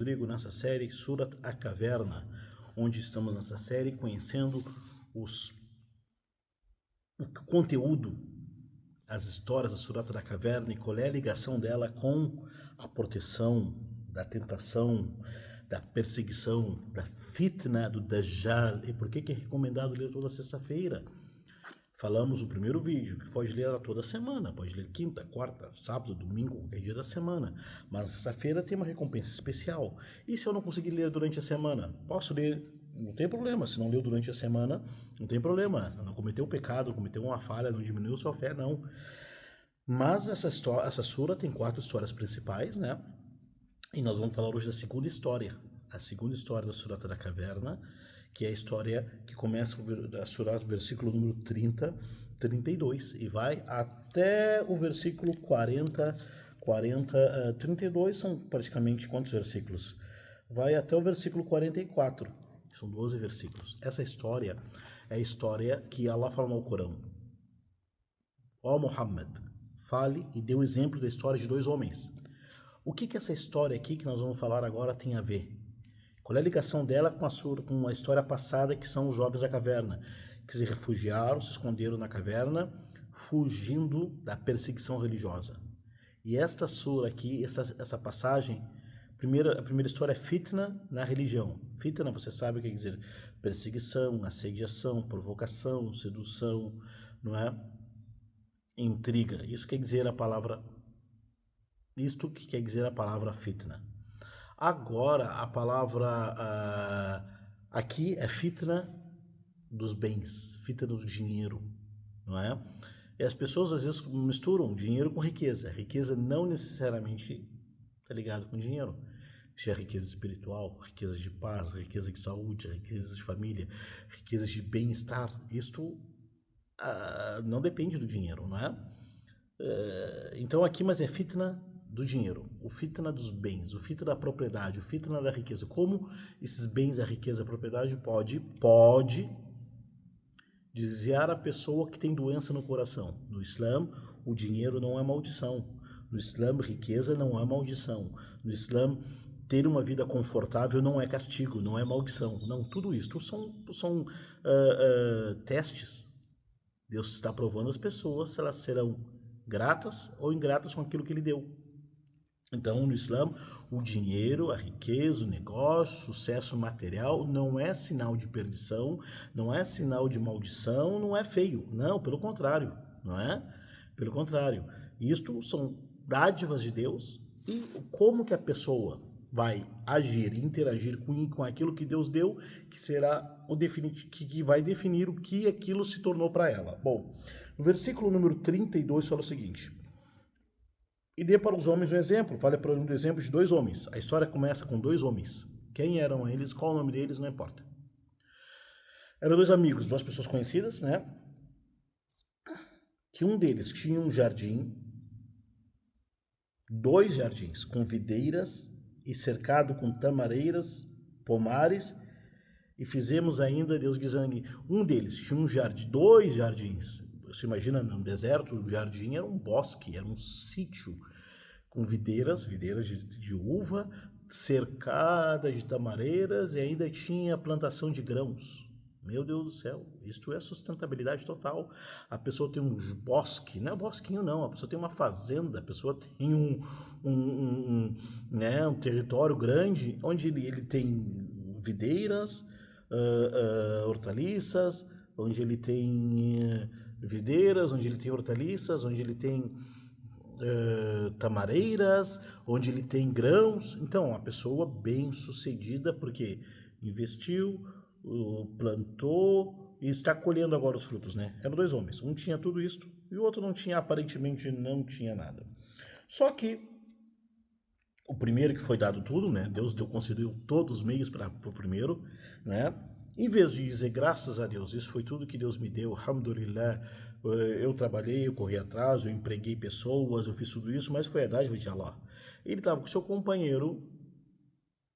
Rodrigo, nessa série Surat a Caverna, onde estamos nessa série conhecendo o conteúdo, as histórias da Surat da Caverna e qual é a ligação dela com a proteção da tentação, da perseguição, da fitna do Dajjal e por que é recomendado ler toda sexta-feira. Falamos no primeiro vídeo que pode ler toda semana, pode ler quinta, quarta, sábado, domingo, qualquer dia da semana. Mas sexta-feira tem uma recompensa especial. E se eu não conseguir ler durante a semana? Posso ler, não tem problema. Se não leu durante a semana, não tem problema. Não cometeu um pecado, não cometeu uma falha, não diminuiu sua fé, não. Mas essa sura tem 4 histórias principais, né? E nós vamos falar hoje da segunda história. A segunda história da Surata da Caverna, que é a história que começa a Surata, versículo número 30, 32, e vai até o versículo 40, 32, são praticamente quantos versículos? Vai até o versículo 44, são 12 versículos. Essa história é a história que Allah fala no Alcorão. Ó Muhammad, fale e dê o exemplo da história de 2 homens. O que essa história aqui que nós vamos falar agora tem a ver? Qual é a ligação dela com a história passada, que são os jovens da caverna, que se refugiaram, se esconderam na caverna, fugindo da perseguição religiosa. E esta sura aqui, essa passagem, a primeira história é fitna na religião. Fitna, você sabe o que quer dizer? Perseguição, assediação, provocação, sedução, não é? Intriga. Isto que quer dizer a palavra fitna. Agora, a palavra aqui é fitna dos bens, fitna do dinheiro, não é? E as pessoas às vezes misturam dinheiro com riqueza. Riqueza não necessariamente está ligado com dinheiro. Isso é riqueza espiritual, riqueza de paz, riqueza de saúde, riqueza de família, riqueza de bem-estar. Isto não depende do dinheiro, não é? Então aqui, mas é fitna do dinheiro, o fitna dos bens, o fitna da propriedade, o fitna da riqueza. Como esses bens, a riqueza, a propriedade pode desviar a pessoa que tem doença no coração. No Islã, o dinheiro não é maldição. No Islã, riqueza não é maldição. No Islã, ter uma vida confortável não é castigo, não é maldição. Não, tudo isso são testes. Deus está provando as pessoas se elas serão gratas ou ingratas com aquilo que ele deu. Então, no Islã, o dinheiro, a riqueza, o negócio, o sucesso material não é sinal de perdição, não é sinal de maldição, não é feio. Não, pelo contrário, não é? Pelo contrário. Isto são dádivas de Deus e como que a pessoa vai agir e interagir com aquilo que Deus deu, que será o que vai definir o que aquilo se tornou para ela. Bom, no versículo número 32 fala o seguinte: e dê para os homens um exemplo. Fale para um exemplo de 2 homens. A história começa com 2 homens. Quem eram eles? Qual o nome deles? Não importa. Eram 2 amigos, 2 pessoas conhecidas, né? Que um deles tinha um jardim, 2 jardins, com videiras e cercado com tamareiras, pomares, e fizemos ainda, Deus diz, um deles tinha um jardim, 2 jardins. Você imagina, no deserto, o jardim era um bosque, era um sítio, com videiras de uva, cercada de tamareiras e ainda tinha plantação de grãos. Meu Deus do céu, isto é sustentabilidade total. A pessoa tem um bosque, não é bosquinho não, a pessoa tem uma fazenda, a pessoa tem um território grande, onde ele tem videiras, hortaliças, onde ele tem videiras, onde ele tem hortaliças, onde ele tem tamareiras, onde ele tem grãos. Então, uma pessoa bem sucedida porque investiu, plantou e está colhendo agora os frutos, né? Eram 2 homens, um tinha tudo isso e o outro não tinha, aparentemente não tinha nada. Só que o primeiro que foi dado tudo, né? Deus concedeu todos os meios para o primeiro, né? Em vez de dizer graças a Deus, isso foi tudo que Deus me deu, alhamdulillah, eu trabalhei, eu corri atrás, eu empreguei pessoas, eu fiz tudo isso, mas foi a dádiva de Allah. Ele estava com seu companheiro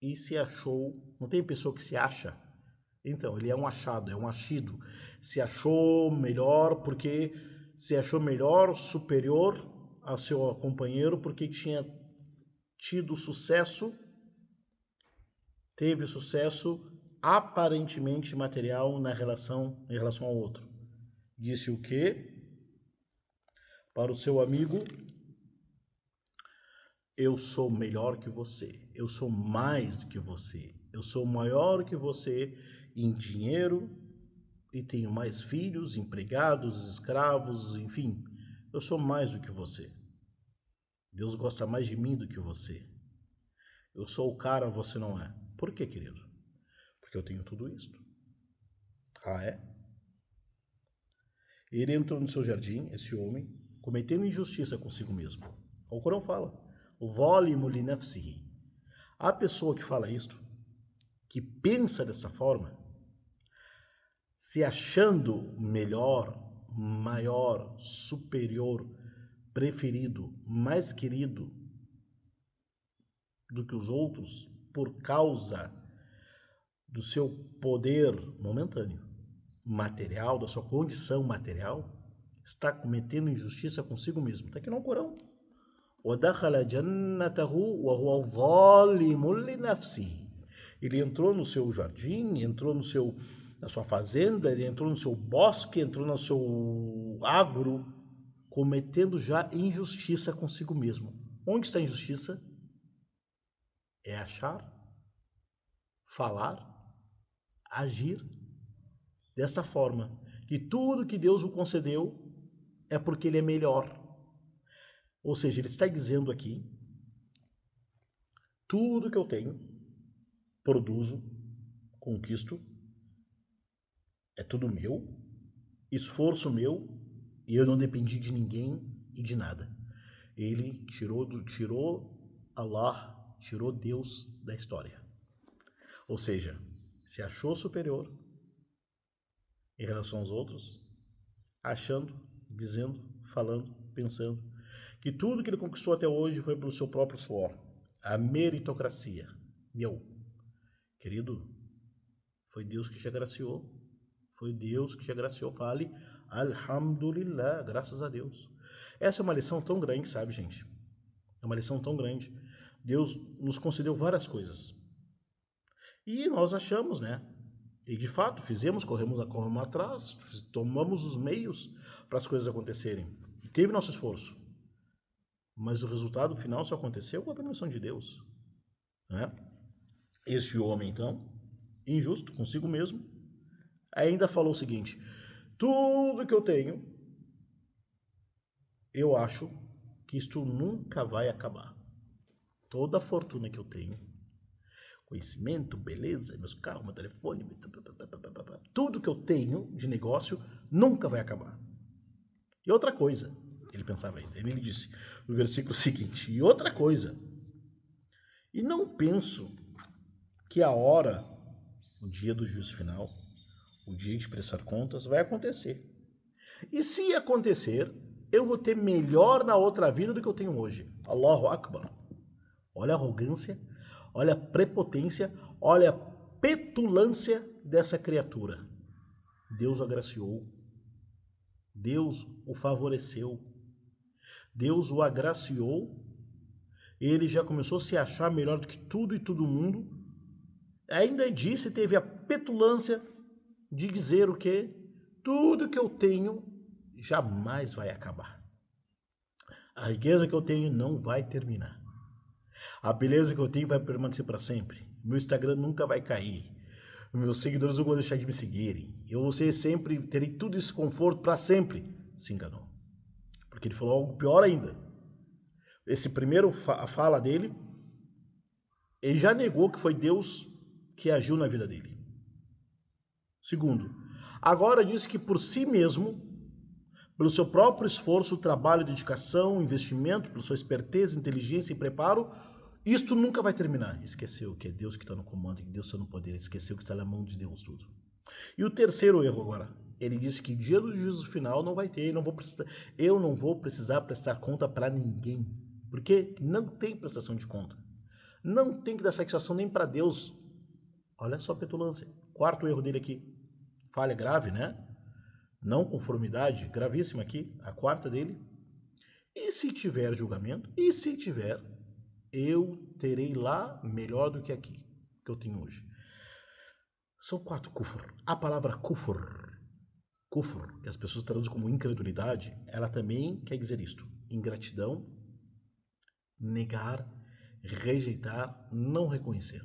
e se achou, não tem pessoa que se acha? Então, ele é um achado, é um achido. Se achou melhor porque se achou melhor, superior ao seu companheiro porque tinha tido sucesso teve sucesso aparentemente material em relação ao outro. Disse o quê? Para o seu amigo: eu sou melhor que você, eu sou mais do que você, eu sou maior que você em dinheiro e tenho mais filhos, empregados, escravos, enfim, eu sou mais do que você. Deus gosta mais de mim do que você. Eu sou o cara, você não é. Por quê, querido? Porque eu tenho tudo isso. Ah, é? Ele entrou no seu jardim, esse homem, cometendo injustiça consigo mesmo. O Corão fala: "Zalimu li nafsihi". A pessoa que fala isto, que pensa dessa forma, se achando melhor, maior, superior, preferido, mais querido do que os outros por causa do seu poder momentâneo, material, da sua condição material, está cometendo injustiça consigo mesmo. Está aqui no Corão. وَدَخَلَ جَنَّتَهُ وَهُوَ ظَالِمٌ لِنَفْسِهِ. Ele entrou no seu jardim, entrou na sua fazenda, ele entrou no seu bosque, entrou no seu agro, cometendo já injustiça consigo mesmo. Onde está a injustiça? É achar, falar, agir desta forma, que tudo que Deus o concedeu é porque ele é melhor. Ou seja, ele está dizendo aqui: tudo que eu tenho, produzo, conquisto, é tudo meu, esforço meu, e eu não dependi de ninguém e de nada. Ele tirou Allah, tirou Deus da história. Ou seja, se achou superior em relação aos outros, achando, dizendo, falando, pensando que tudo que ele conquistou até hoje foi pelo seu próprio suor. A meritocracia. Meu querido, foi Deus que te agraciou. Foi Deus que te agraciou. Fale Alhamdulillah, graças a Deus. Essa é uma lição tão grande, sabe, gente? É uma lição tão grande. Deus nos concedeu várias coisas. E nós achamos, né? E de fato, corremos atrás, tomamos os meios para as coisas acontecerem. E teve nosso esforço. Mas o resultado final só aconteceu com a permissão de Deus. Né? Este homem, então, injusto consigo mesmo, ainda falou o seguinte: tudo que eu tenho, eu acho que isto nunca vai acabar. Toda a fortuna que eu tenho, conhecimento, beleza, meus carros, meu telefone, tudo que eu tenho de negócio nunca vai acabar. E outra coisa, ele pensava ainda, ele disse no versículo seguinte: e outra coisa, e não penso que a hora, o dia do juízo final, o dia de prestar contas, vai acontecer. E se acontecer, eu vou ter melhor na outra vida do que eu tenho hoje. Allahu Akbar. Olha a arrogância, olha a prepotência, olha a petulância dessa criatura. Deus o agraciou. Deus o favoreceu. Deus o agraciou. Ele já começou a se achar melhor do que tudo e todo mundo. Ainda disse, teve a petulância de dizer o quê? Tudo que eu tenho jamais vai acabar. A riqueza que eu tenho não vai terminar. A beleza que eu tenho vai permanecer para sempre. Meu Instagram nunca vai cair. Meus seguidores não vão deixar de me seguirem. Eu vou ser sempre, terei tudo esse conforto para sempre. Se enganou. Porque ele falou algo pior ainda. Esse primeiro fala dele, ele já negou que foi Deus que agiu na vida dele. Segundo, agora diz que por si mesmo, pelo seu próprio esforço, trabalho, dedicação, investimento, pela sua esperteza, inteligência e preparo, isto nunca vai terminar. Esqueceu que é Deus que está no comando, que Deus está no poder, esqueceu que está na mão de Deus tudo. E o terceiro erro agora, ele disse que dia do juízo final não vai ter, eu não vou precisar prestar conta para ninguém, porque não tem prestação de conta. Não tem que dar satisfação nem para Deus. Olha só a petulância. Quarto erro dele aqui. Falha grave, né? Não conformidade, gravíssima aqui. A quarta dele. E se tiver julgamento? E se tiver, eu terei lá melhor do que aqui. que eu tenho hoje. São 4 kufr. A palavra kufr, que as pessoas traduzem como incredulidade, ela também quer dizer isto: ingratidão, negar, rejeitar, não reconhecer.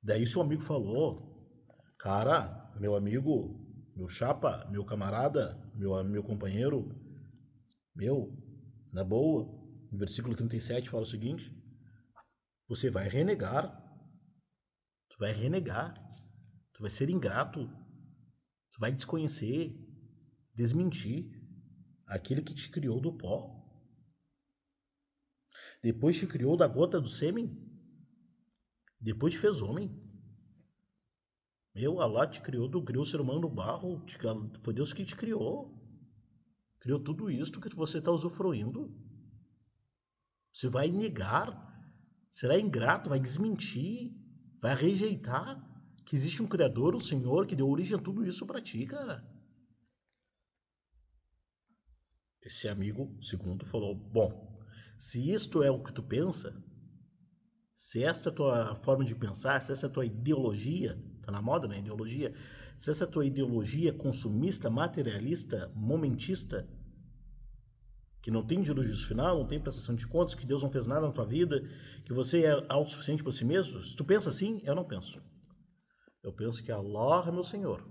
Daí seu amigo falou, cara, meu amigo, meu chapa, meu camarada, meu companheiro, na boa, no versículo 37 fala o seguinte: você vai renegar, tu vai ser ingrato, tu vai desconhecer, desmentir aquele que te criou do pó. Depois te criou da gota do sêmen. Depois te fez homem. Allah te criou o ser humano do barro. Foi Deus que te criou. Criou tudo isso que você está usufruindo. Você vai negar, será ingrato, vai desmentir, vai rejeitar que existe um Criador, um Senhor, que deu origem a tudo isso para ti, cara. Esse amigo, segundo, falou, bom, se isto é o que tu pensa, se esta é a tua forma de pensar, se essa é a tua ideologia, tá na moda, né, ideologia, se essa é a tua ideologia consumista, materialista, momentista, que não tem juízo final, não tem prestação de contas, que Deus não fez nada na tua vida, que você é autossuficiente por si mesmo, se tu pensa assim, eu não penso. Eu penso que Allah é meu Senhor,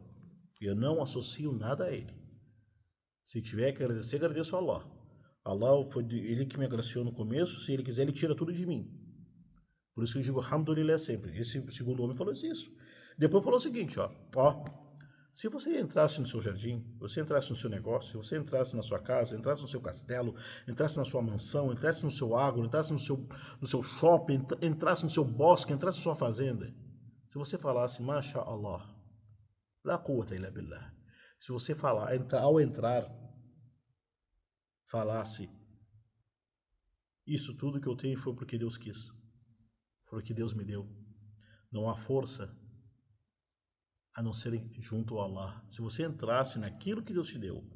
e eu não associo nada a Ele. Se tiver que agradecer, agradeço a Allah. Allah foi Ele que me agraciou no começo, se Ele quiser, Ele tira tudo de mim. Por isso que eu digo Alhamdulillah sempre. Esse segundo homem falou isso. Depois falou o seguinte, ó, se você entrasse no seu jardim, você entrasse no seu negócio, você entrasse na sua casa, entrasse no seu castelo, entrasse na sua mansão, entrasse no seu agro, entrasse no seu shopping, entrasse no seu bosque, entrasse na sua fazenda, se você falasse Masha Allah, la quwwata illa billah, se você falar, ao entrar, falasse isso tudo que eu tenho foi porque Deus quis, foi porque Deus me deu, não há força a não ser junto ao Allah. Se você entrasse naquilo que Deus te deu,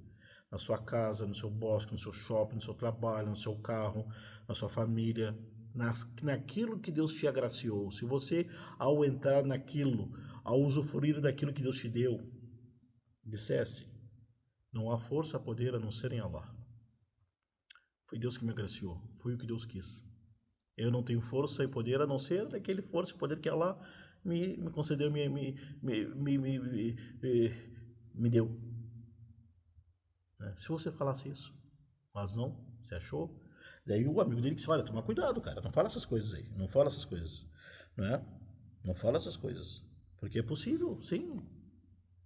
na sua casa, no seu bosque, no seu shopping, no seu trabalho, no seu carro, na sua família, naquilo que Deus te agraciou, se você, ao entrar naquilo, ao usufruir daquilo que Deus te deu, dissesse, não há força, poder a não ser em Allah. Foi Deus que me agraciou, foi o que Deus quis. Eu não tenho força e poder a não ser daquele força e poder que Allah me concedeu, me deu. Se você falasse isso, mas não, você achou? Daí o amigo dele disse, olha, toma cuidado, cara, não fala essas coisas aí, não fala essas coisas, né? Não fala essas coisas, porque é possível, sim.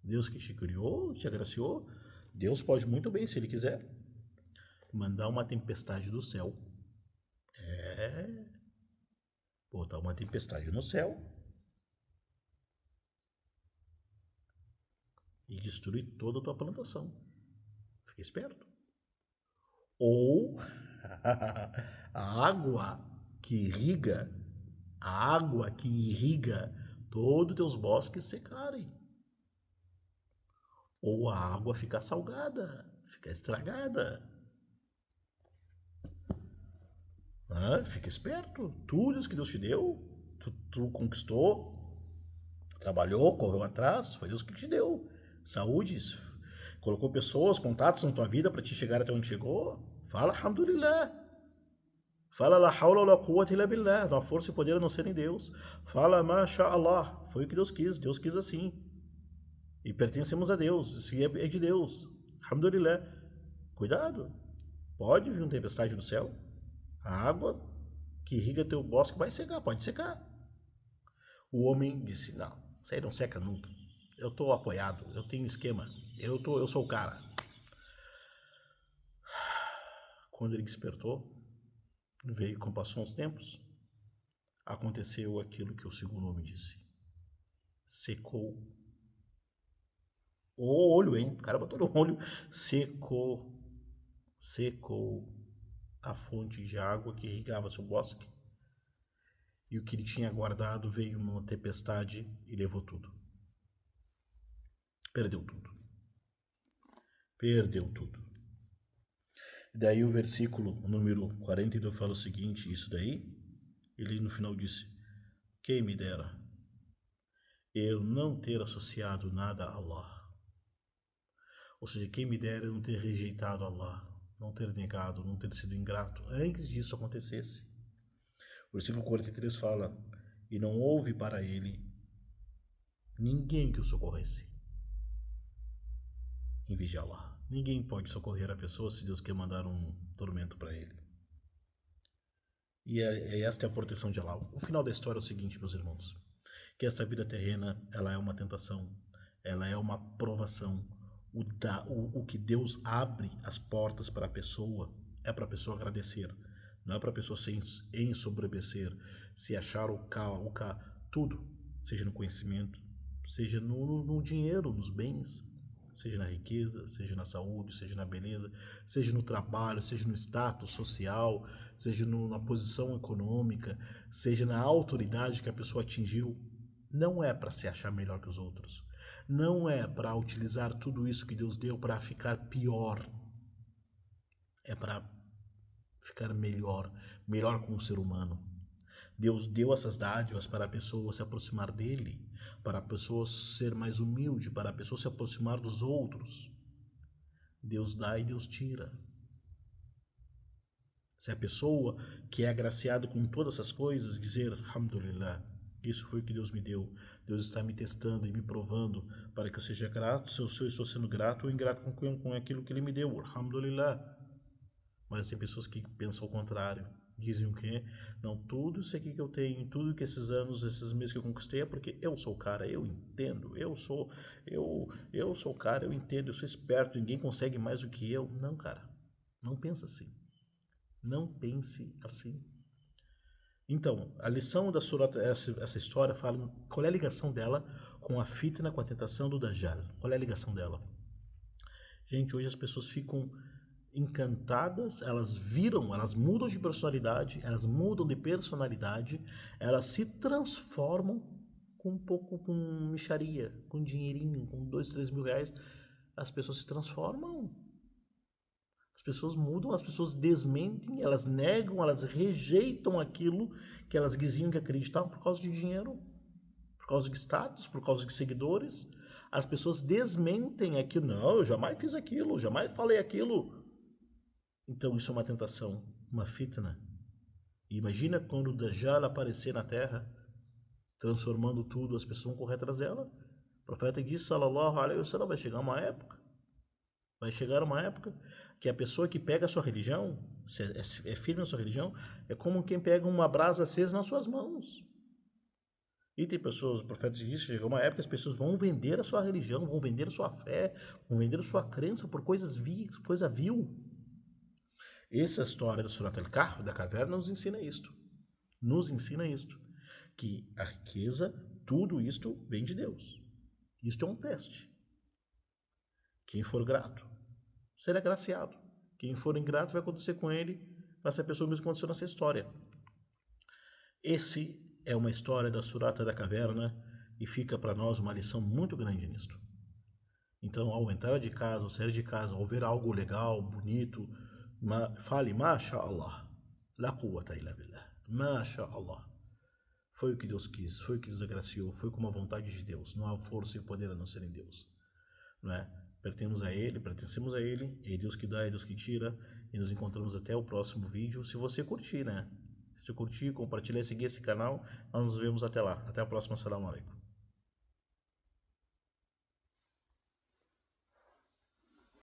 Deus que te criou, te agraciou, Deus pode muito bem, se Ele quiser, mandar uma tempestade do céu, botar uma tempestade no céu e destruir toda a tua plantação. Fica esperto. Ou a água que irriga todos os teus bosques secarem. Ou a água ficar salgada, ficar estragada. Fica esperto. Tudo isso que Deus te deu, tu conquistou, trabalhou, correu atrás, foi Deus que te deu. Saúde, colocou pessoas, contatos na tua vida para te chegar até onde chegou. Fala Alhamdulillah. Fala la hawla la quwwata illa billah. Não há força e poder a não ser em Deus. Fala Masha Allah. Foi o que Deus quis assim. E pertencemos a Deus, se é de Deus. Alhamdulillah. Cuidado. Pode vir uma tempestade do céu. A água que irriga teu bosque vai secar, pode secar. O homem disse, não, isso aí não seca nunca. Eu estou apoiado, eu tenho esquema, eu sou o cara. Quando ele despertou, veio, passou uns tempos, aconteceu aquilo que o segundo homem disse. Secou o olho, hein? O cara botou no olho. Secou a fonte de água que irrigava seu bosque. E o que ele tinha guardado veio uma tempestade e levou tudo. Perdeu tudo. Daí o versículo número 42 fala o seguinte, isso daí, ele no final disse, Quem me dera eu não ter associado nada a Allah. Ou seja, quem me dera eu não ter rejeitado Allah, não ter negado, não ter sido ingrato antes disso acontecesse. O versículo 43 fala: e não houve para ele ninguém que o socorresse em vez de Allah. Ninguém pode socorrer a pessoa se Deus quer mandar um tormento para ele. E esta é a proteção de Allah. O final da história é o seguinte, meus irmãos, que esta vida terrena, ela é uma tentação, ela é uma provação. O que Deus abre as portas para a pessoa é para a pessoa agradecer, não é para a pessoa se ensoberbecer, se achar o tudo, seja no conhecimento, seja no dinheiro, nos bens, seja na riqueza, seja na saúde, seja na beleza, seja no trabalho, seja no status social, seja na posição econômica, seja na autoridade que a pessoa atingiu. Não é para se achar melhor que os outros. Não é para utilizar tudo isso que Deus deu para ficar pior. É para ficar melhor como ser humano. Deus deu essas dádivas para a pessoa se aproximar dele, para a pessoa ser mais humilde, para a pessoa se aproximar dos outros. Deus dá e Deus tira. Se a pessoa que é agraciada com todas essas coisas dizer, alhamdulillah, isso foi o que Deus me deu, Deus está me testando e me provando para que eu seja grato, se eu estou sendo grato ou ingrato com aquilo que Ele me deu, alhamdulillah. Mas tem pessoas que pensam ao contrário, dizem o quê? Não, tudo isso aqui que eu tenho, tudo que esses anos, esses meses que eu conquistei é porque eu sou o cara, eu entendo, eu sou o cara, eu entendo, eu sou esperto, ninguém consegue mais do que eu. Não, cara, não pensa assim. Não pense assim. Então, a lição da surata, essa história fala qual é a ligação dela com a fitna, com a tentação do Dajjal. Qual é a ligação dela? Gente, hoje as pessoas ficam encantadas, elas mudam de personalidade, elas se transformam com um pouco, com mixaria, com dinheirinho, com 2, 3 mil reais, as pessoas se transformam. As pessoas mudam, as pessoas desmentem, elas negam, elas rejeitam aquilo que elas diziam que acreditavam por causa de dinheiro, por causa de status, por causa de seguidores. As pessoas desmentem aquilo. Não, eu jamais fiz aquilo, jamais falei aquilo. Então isso é uma tentação, uma fitna. E imagina quando o Dajjal aparecer na Terra, transformando tudo, as pessoas vão correr atrás dela. O profeta disse, sallallahu alaihi wasallam, vai chegar uma época que a pessoa que pega a sua religião, é firme na sua religião, é como quem pega uma brasa acesa nas suas mãos. E tem pessoas, o profeta disse, chegou uma época que as pessoas vão vender a sua religião, vão vender a sua fé, vão vender a sua crença por coisa vil. Essa história da Surat al-Kahf, da caverna, nos ensina isto. Que a riqueza, tudo isto vem de Deus. Isto é um teste. Quem for grato será agraciado. Quem for ingrato vai acontecer com ele, essa pessoa mesmo aconteceu nessa história. Esse é uma história da Surata da Caverna e fica para nós uma lição muito grande nisto. Então, ao entrar de casa, ao sair de casa, ao ver algo legal, bonito, fale, Masha Allah, la quwwata illa billah, Masha Allah. Foi o que Deus quis, foi o que Deus agraciou, foi com a vontade de Deus, não há força e poder a não ser em Deus. Não é? Pertencemos a Ele, é Deus que dá, é Deus que tira, e nos encontramos até o próximo vídeo, se você curtir, né? Se você curtir, compartilhar e seguir esse canal, nós nos vemos até lá. Até a próxima, assalamu alaikum.